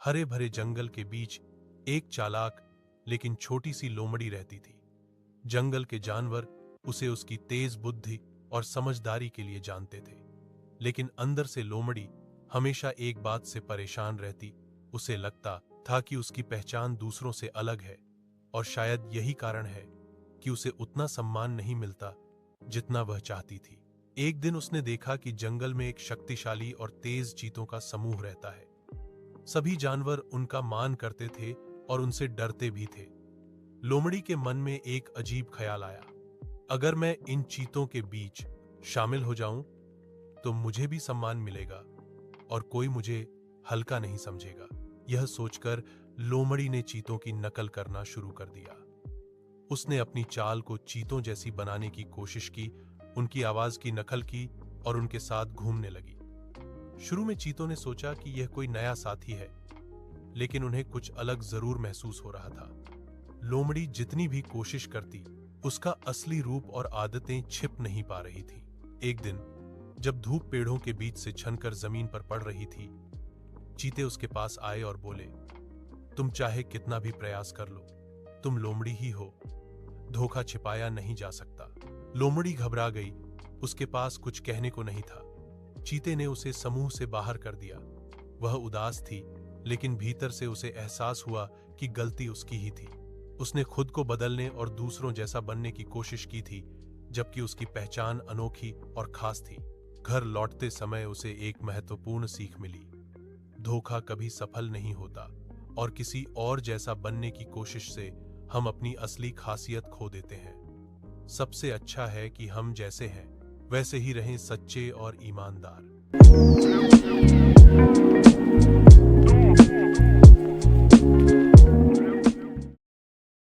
हरे भरे जंगल के बीच एक चालाक लेकिन छोटी सी लोमड़ी रहती थी। जंगल के जानवर उसे उसकी तेज बुद्धि और समझदारी के लिए जानते थे, लेकिन अंदर से लोमड़ी हमेशा एक बात से परेशान रहती। उसे लगता था कि उसकी पहचान दूसरों से अलग है, और शायद यही कारण है कि उसे उतना सम्मान नहीं मिलता जितना वह चाहती थी। एक दिन उसने देखा कि जंगल में एक शक्तिशाली और तेज चीतों का समूह रहता है। सभी जानवर उनका मान करते थे और उनसे डरते भी थे। लोमड़ी के मन में एक अजीब ख्याल आया, अगर मैं इन चीतों के बीच शामिल हो जाऊं तो मुझे भी सम्मान मिलेगा और कोई मुझे हल्का नहीं समझेगा। यह सोचकर लोमड़ी ने चीतों की नकल करना शुरू कर दिया। उसने अपनी चाल को चीतों जैसी बनाने की कोशिश की, उनकी आवाज की नकल की और उनके साथ घूमने लगी। शुरू में चीतों ने सोचा कि यह कोई नया साथी है, लेकिन उन्हें कुछ अलग जरूर महसूस हो रहा था। लोमड़ी जितनी भी कोशिश करती, उसका असली रूप और आदतें छिप नहीं पा रही थी। एक दिन जब धूप पेड़ों के बीच से छनकर जमीन पर पड़ रही थी, चीते उसके पास आए और बोले, तुम चाहे कितना भी प्रयास कर लो, तुम लोमड़ी ही हो, धोखा छिपाया नहीं जा सकता। लोमड़ी घबरा गई, उसके पास कुछ कहने को नहीं था। चीते ने उसे समूह से बाहर कर दिया। वह उदास थी, लेकिन भीतर से उसे एहसास हुआ कि गलती उसकी ही थी। उसने खुद को बदलने और दूसरों जैसा बनने की कोशिश की थी, जबकि उसकी पहचान अनोखी और खास थी। घर लौटते समय उसे एक महत्वपूर्ण सीख मिली, धोखा कभी सफल नहीं होता और किसी और जैसा बनने की कोशिश से हम अपनी असली खासियत खो देते हैं। सबसे अच्छा है कि हम जैसे हैं वैसे ही रहें, सच्चे और ईमानदार।